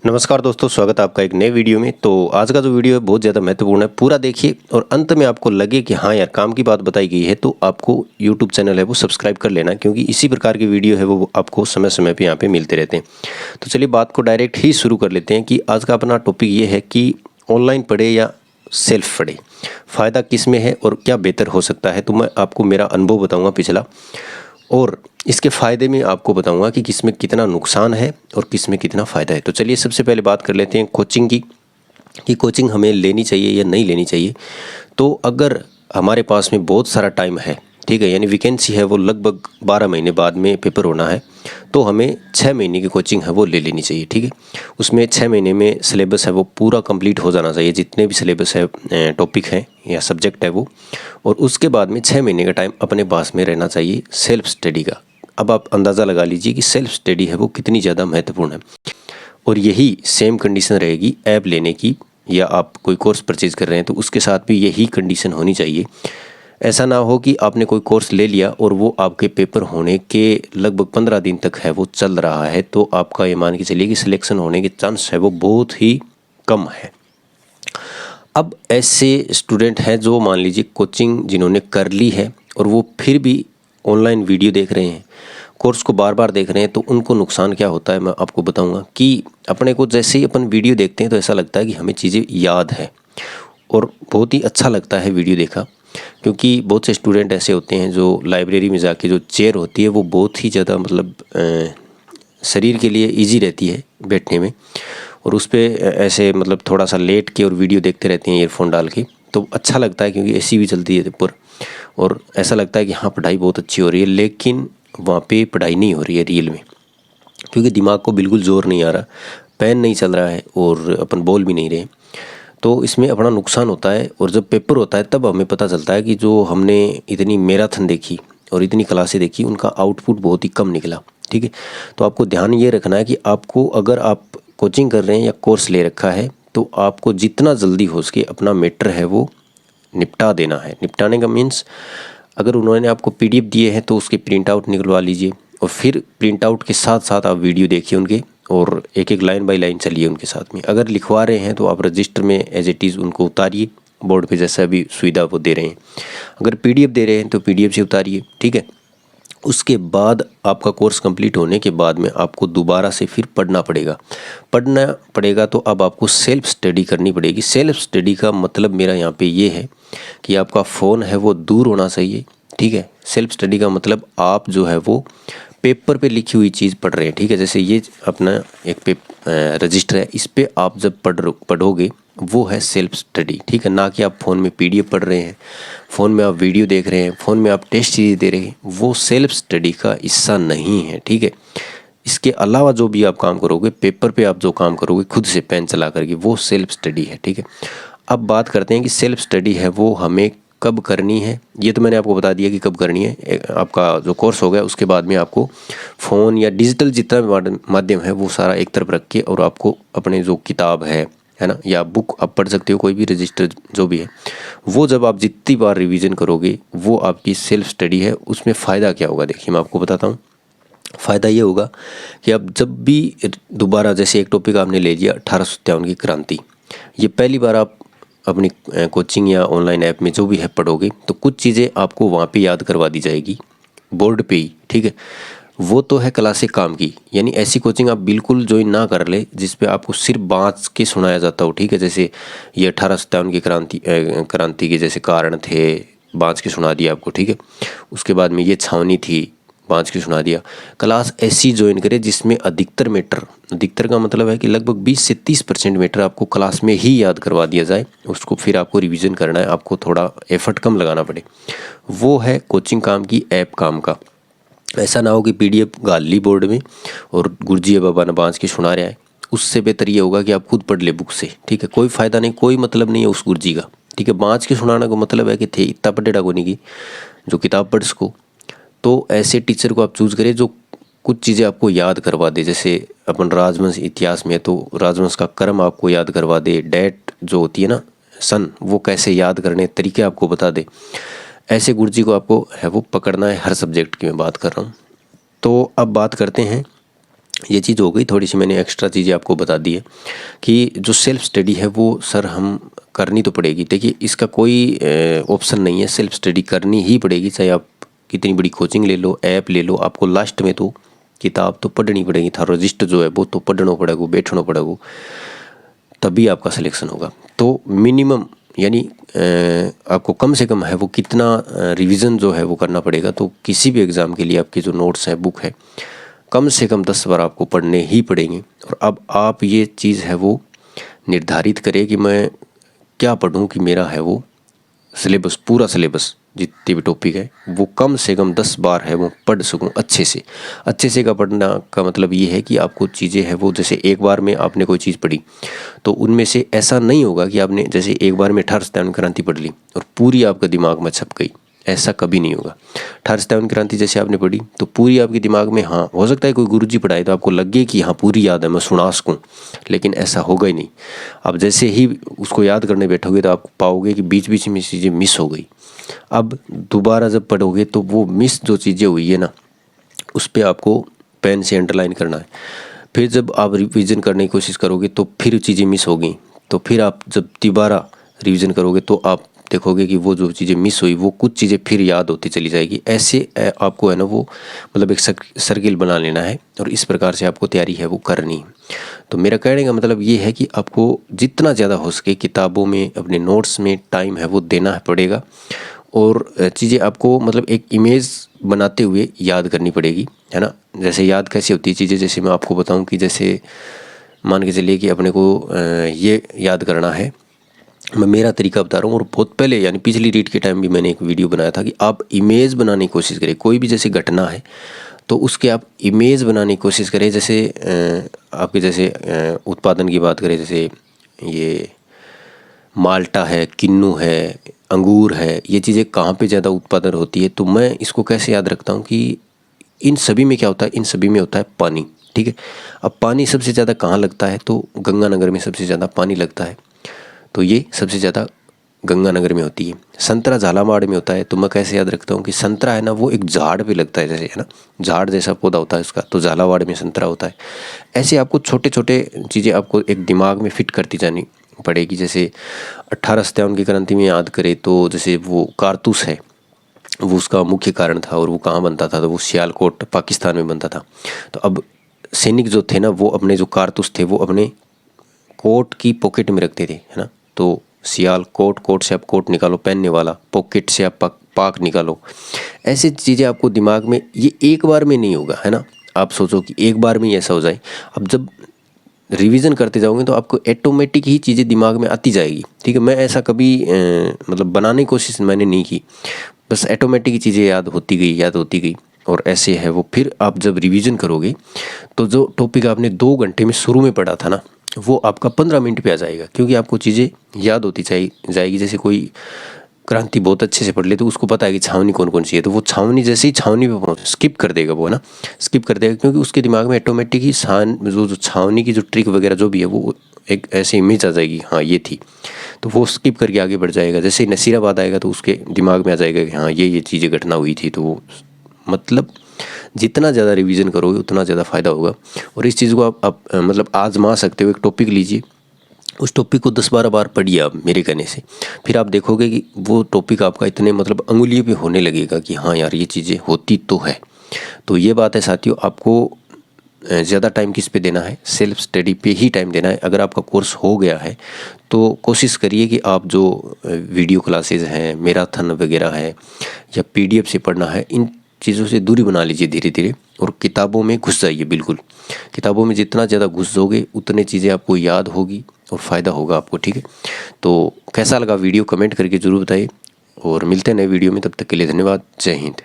नमस्कार दोस्तों, स्वागत है आपका एक नए वीडियो में। तो आज का जो वीडियो है बहुत ज़्यादा महत्वपूर्ण है, पूरा देखिए और अंत में आपको लगे कि हाँ यार काम की बात बताई गई है तो आपको यूट्यूब चैनल है वो सब्सक्राइब कर लेना, क्योंकि इसी प्रकार की वीडियो है वो आपको समय समय पे यहाँ पे मिलते रहते हैं। तो चलिए बात को डायरेक्ट ही शुरू कर लेते हैं कि आज का अपना टॉपिक ये है कि ऑनलाइन पढ़े या सेल्फ पढ़े, फ़ायदा किस में है और क्या बेहतर हो सकता है। तो मैं आपको मेरा अनुभव बताऊँगा पिछला, और इसके फ़ायदे में आपको बताऊंगा कि किस में कितना नुकसान है और किस में कितना फ़ायदा है। तो चलिए सबसे पहले बात कर लेते हैं कोचिंग की, कि कोचिंग हमें लेनी चाहिए या नहीं लेनी चाहिए। तो अगर हमारे पास में बहुत सारा टाइम है, ठीक है, यानी वैकेंसी है वो लगभग 12 महीने बाद में पेपर होना है, तो हमें 6 महीने की कोचिंग है वो ले लेनी चाहिए। ठीक है, उसमें 6 महीने में सिलेबस है वो पूरा कंप्लीट हो जाना चाहिए, जितने भी सिलेबस है टॉपिक है या सब्जेक्ट है वो। और उसके बाद में 6 महीने का टाइम अपने पास में रहना चाहिए सेल्फ स्टडी का। अब आप अंदाज़ा लगा लीजिए कि सेल्फ स्टडी है वो कितनी ज़्यादा महत्वपूर्ण है। और यही सेम कंडीशन रहेगी ऐप लेने की, या आप कोई कोर्स परचेज कर रहे हैं तो उसके साथ भी यही कंडीशन होनी चाहिए। ऐसा ना हो कि आपने कोई कोर्स ले लिया और वो आपके पेपर होने के लगभग 15 दिन तक है वो चल रहा है, तो आपका ये मान के चलिए कि सिलेक्शन होने के चांस है वो बहुत ही कम है। अब ऐसे स्टूडेंट हैं जो मान लीजिए कोचिंग जिन्होंने कर ली है और वो फिर भी ऑनलाइन वीडियो देख रहे हैं, कोर्स को बार बार देख रहे हैं, तो उनको नुकसान क्या होता है मैं आपको बताऊंगा। कि अपने को जैसे ही अपन वीडियो देखते हैं तो ऐसा लगता है कि हमें चीज़ें याद है और बहुत ही अच्छा लगता है वीडियो देखा। क्योंकि बहुत से स्टूडेंट ऐसे होते हैं जो लाइब्रेरी में जाके जो चेयर होती है वो बहुत ही ज़्यादा मतलब शरीर के लिए इजी रहती है बैठने में, और उस पर ऐसे मतलब थोड़ा सा लेट के और वीडियो देखते रहते हैं ईयरफोन डाल के, तो अच्छा लगता है क्योंकि एसी भी चलती है ऊपर, और ऐसा लगता है कि हाँ पढ़ाई बहुत अच्छी हो रही है। लेकिन वहाँ पे पढ़ाई नहीं हो रही है रियल में, क्योंकि दिमाग को बिल्कुल जोर नहीं आ रहा, पेन नहीं चल रहा है और अपन बोल भी नहीं रहे। तो इसमें अपना नुकसान होता है। और जब पेपर होता है तब हमें पता चलता है कि जो हमने इतनी मैराथन देखी और इतनी क्लासें देखी उनका आउटपुट बहुत ही कम निकला। ठीक है, तो आपको ध्यान ये रखना है कि आपको, अगर आप कोचिंग कर रहे हैं या कोर्स ले रखा है, तो आपको जितना जल्दी हो सके अपना मैटर है वो निपटा देना है। निपटाने का मीन्स, अगर उन्होंने आपको पीडीएफ दिए हैं तो उसके प्रिंट आउट निकलवा लीजिए, और फिर प्रिंट आउट के साथ साथ आप वीडियो देखिए उनके, और एक एक लाइन बाय लाइन चलिए उनके साथ में। अगर लिखवा रहे हैं तो आप रजिस्टर में एज इट इज़ उनको उतारिए, बोर्ड पे जैसा भी सुविधा वो दे रहे हैं। अगर पीडीएफ दे रहे हैं तो पीडीएफ से उतारिए। ठीक है, उसके बाद आपका कोर्स कंप्लीट होने के बाद में आपको दोबारा से फिर पढ़ना पड़ेगा। तो अब आपको सेल्फ स्टडी करनी पड़ेगी। सेल्फ स्टडी का मतलब मेरा यहाँ पे ये है कि आपका फ़ोन है वो दूर होना चाहिए। ठीक है, सेल्फ स्टडी का मतलब आप जो है वो पेपर पे लिखी हुई चीज़ पढ़ रहे हैं। ठीक है, जैसे ये अपना एक रजिस्टर है, इस पे आप जब पढ़ोगे वो है सेल्फ स्टडी। ठीक है, ना कि आप फ़ोन में पीडीएफ पढ़ रहे हैं, फ़ोन में आप वीडियो देख रहे हैं, फ़ोन में आप टेस्ट सीरीज दे रहे हैं, वो सेल्फ स्टडी का हिस्सा नहीं है। ठीक है, इसके अलावा जो भी आप काम करोगे, पेपर पे आप जो काम करोगे खुद से पेन चला करके, वो सेल्फ स्टडी है। ठीक है, अब बात करते हैं कि सेल्फ स्टडी है वो हमें कब करनी है। ये तो मैंने आपको बता दिया कि कब करनी है। आपका जो कोर्स हो गया उसके बाद में आपको फ़ोन या डिजिटल जितना भी माध्यम है वो सारा एक तरफ रख के, और आपको अपने जो किताब है ना, या बुक आप पढ़ सकते हो, कोई भी रजिस्टर जो भी है, वो जब आप जितनी बार रिवीजन करोगे वो आपकी सेल्फ स्टडी है। उसमें फ़ायदा क्या होगा, देखिए मैं आपको बताता हूँ। फ़ायदा ये होगा कि आप जब भी दोबारा, जैसे एक टॉपिक आपने ले लिया 1857 की क्रांति, ये पहली बार आप अपनी कोचिंग या ऑनलाइन ऐप में जो भी है पढ़ोगे, तो कुछ चीज़ें आपको वहाँ पे याद करवा दी जाएगी बोर्ड पे ही। ठीक है, वो तो है क्लासे काम की, यानी ऐसी कोचिंग आप बिल्कुल ज्वाइन ना कर ले जिस पे आपको सिर्फ बाँच के सुनाया जाता हो। ठीक है, जैसे ये 1857 की क्रांति के जैसे कारण थे, बाँच के सुना दिया आपको। ठीक है, उसके बाद में ये छावनी थी, बाँच के सुना दिया। क्लास ऐसी ज्वाइन करें जिसमें अधिकतर मैटर, अधिकतर का मतलब है कि लगभग 20 से 30% मैटर आपको क्लास में ही याद करवा दिया जाए, उसको फिर आपको रिवीजन करना है, आपको थोड़ा एफर्ट कम लगाना पड़े। वो है कोचिंग काम की, ऐप काम का। ऐसा ना हो कि पीडीएफ गाल ली बोर्ड में और गुरुजी बाबा ने बाँच के सुना रहा है। उससे बेहतर ये होगा कि आप खुद पढ़ ले बुक से। ठीक है, कोई फ़ायदा नहीं, कोई मतलब नहीं है उस गुरुजी का। ठीक है, बाँच के सुनाने का मतलब है कि थे इतना पढ़ेगा को नहीं की जो किताब पढ़ सको। तो ऐसे टीचर को आप चूज़ करें जो कुछ चीज़ें आपको याद करवा दे। जैसे अपन राजवंश इतिहास में तो राजवंश का क्रम आपको याद करवा दे, डेट जो होती है ना, सन, वो कैसे याद करने तरीके आपको बता दे। ऐसे गुरुजी को आपको है वो पकड़ना है, हर सब्जेक्ट की मैं बात कर रहा हूँ। तो अब बात करते हैं ये चीज़ हो गई। थोड़ी सी मैंने एक्स्ट्रा चीज़ें आपको बता दी है कि जो सेल्फ स्टडी है वो सर हम करनी तो पड़ेगी। देखिए इसका कोई ऑप्शन नहीं है, सेल्फ स्टडी करनी ही पड़ेगी, चाहे आप कितनी बड़ी कोचिंग ले लो, ऐप ले लो, आपको लास्ट में तो किताब तो पढ़नी पड़ेगी। था रजिस्टर जो है वो तो पढ़ना पड़ेगा, बैठना पड़ेगा, तभी आपका सिलेक्शन होगा। तो मिनिमम यानी आपको कम से कम है वो कितना रिवीजन जो है वो करना पड़ेगा। तो किसी भी एग्ज़ाम के लिए आपकी जो नोट्स है, बुक है, कम से कम 10 बार आपको पढ़ने ही पड़ेंगे। और अब आप ये चीज़ है वो निर्धारित करें कि मैं क्या पढ़ूं कि मेरा है वो सिलेबस, पूरा सिलेबस जितने भी टॉपिक है वो कम से कम 10 बार है वो पढ़ सकूं अच्छे से। अच्छे से का पढ़ना का मतलब ये है कि आपको चीज़ें है वो, जैसे एक बार में आपने कोई चीज़ पढ़ी तो उनमें से ऐसा नहीं होगा कि आपने जैसे एक बार में 18 सत्तावन क्रांति पढ़ ली और पूरी आपका दिमाग में छप गई, ऐसा कभी नहीं होगा। 18 सत्तावन क्रांति जैसे आपने पढ़ी तो पूरी आपके दिमाग में, हाँ हो सकता है कोई गुरुजी पढ़ाए तो आपको लगे कि हाँ पूरी याद है, मैं सुना सकूँ, लेकिन ऐसा होगा ही नहीं। अब जैसे ही उसको याद करने बैठोगे तो आप पाओगे कि बीच बीच में चीज़ें मिस हो गई। अब दोबारा जब पढ़ोगे तो वो मिस जो चीज़ें हुई है ना, उस पर आपको पेन से अंडरलाइन करना है। फिर जब आप रिवीजन करने की कोशिश करोगे तो फिर चीज़ें मिस हो गई, तो फिर आप जब दोबारा रिवीजन करोगे तो आप देखोगे कि वो जो चीज़ें मिस हुई वो कुछ चीज़ें फिर याद होती चली जाएगी। ऐसे आपको है ना वो मतलब एक सर्किल बना लेना है और इस प्रकार से आपको तैयारी है वो करनी है। तो मेरा कहने का मतलब ये है कि आपको जितना ज़्यादा हो सके किताबों में, अपने नोट्स में टाइम है वो देना पड़ेगा और चीज़ें आपको मतलब एक इमेज बनाते हुए याद करनी पड़ेगी, है ना। जैसे याद कैसे होती है चीज़ें, जैसे मैं आपको बताऊं कि जैसे मान के चलिए कि अपने को ये याद करना है, मैं मेरा तरीका बता रहा हूँ। और बहुत पहले यानी पिछली रीट के टाइम भी मैंने एक वीडियो बनाया था कि आप इमेज बनाने की कोशिश करें। कोई भी जैसे घटना है तो उसके आप इमेज बनाने की कोशिश करें। जैसे आपके जैसे उत्पादन की बात करें, जैसे ये माल्टा है, किन्नू है, अंगूर है, ये चीज़ें कहाँ पे ज़्यादा उत्पादन होती है, तो मैं इसको कैसे याद रखता हूँ कि इन सभी में क्या होता है, इन सभी में होता है पानी, ठीक है। अब पानी सबसे ज़्यादा कहाँ लगता है, तो गंगानगर में सबसे ज़्यादा पानी लगता है, तो ये सबसे ज़्यादा गंगानगर में होती है। संतरा झालावाड़ में होता है, तो मैं कैसे याद रखता हूँ कि संतरा है ना वो एक झाड़ पे लगता है, जैसे है ना झाड़ जैसा पौधा होता है उसका, तो झालावाड़ में संतरा होता है। ऐसे आपको छोटे छोटे चीज़ें आपको एक दिमाग में फिट करती जानी पड़ेगी। जैसे 18 सत्तावन की क्रांति में याद करें तो जैसे वो कारतूस है वो उसका मुख्य कारण था और वो कहाँ बनता था, तो वो सियालकोट पाकिस्तान में बनता था। तो अब सैनिक जो थे ना वो अपने जो कारतूस थे वो अपने कोट की पॉकेट में रखते थे, है ना। तो सियालकोट, कोट से आप कोट निकालो पहनने वाला, पॉकेट से आप पाक निकालो। ऐसी चीज़ें आपको दिमाग में, ये एक बार में नहीं होगा, है ना। आप सोचो कि एक बार में ही ऐसा हो जाए। अब जब रिवीजन करते जाओगे तो आपको ऑटोमेटिक ही चीज़ें दिमाग में आती जाएगी, ठीक है। मैं ऐसा कभी मतलब बनाने की कोशिश मैंने नहीं की, बस ऑटोमेटिक ही चीज़ें याद होती गई। और ऐसे है वो, फिर आप जब रिवीजन करोगे तो जो टॉपिक आपने 2 घंटे में शुरू में पढ़ा था ना वो आपका 15 मिनट पे आ जाएगा, क्योंकि आपको चीज़ें याद होती जाएगी। जैसे कोई क्रांति बहुत अच्छे से पढ़ ले तो उसको पता है कि छावनी कौन कौन सी है, तो वो छावनी जैसे ही छावनी पे पहुँच स्किप कर देगा वो, है ना, स्किप कर देगा, क्योंकि उसके दिमाग में ऑटोमेटिक ही जो छावनी की जो ट्रिक वगैरह जो भी है वो एक ऐसे इमेज आ जाएगी, हाँ ये थी, तो वो स्किप करके आगे बढ़ जाएगा। जैसे ही नसीराबाद आएगा तो उसके दिमाग में आ जाएगा कि हाँ ये चीज़ें घटना हुई थी। तो वो मतलब जितना ज़्यादा रिवीजन करोगे उतना ज़्यादा फ़ायदा होगा। और इस चीज़ को आप मतलब आजमा सकते हो। एक टॉपिक लीजिए, उस टॉपिक को 10-12 बार पढ़िए आप मेरे कहने से, फिर आप देखोगे कि वो टॉपिक आपका इतने मतलब अंगुलियों पे होने लगेगा कि हाँ यार ये चीज़ें होती तो है। तो ये बात है साथियों, आपको ज़्यादा टाइम किस पे देना है, सेल्फ स्टडी पे ही टाइम देना है। अगर आपका कोर्स हो गया है तो कोशिश करिए कि आप जो वीडियो क्लासेज हैं, मैराथन वगैरह है या PDF से पढ़ना है, इन चीज़ों से दूरी बना लीजिए धीरे धीरे और किताबों में घुस जाइए। बिल्कुल किताबों में जितना ज़्यादा घुस जाओगे उतने चीज़ें आपको याद होगी और फ़ायदा होगा आपको, ठीक है। तो कैसा लगा वीडियो कमेंट करके ज़रूर बताइए और मिलते हैं नए वीडियो में, तब तक के लिए धन्यवाद। जय हिंद।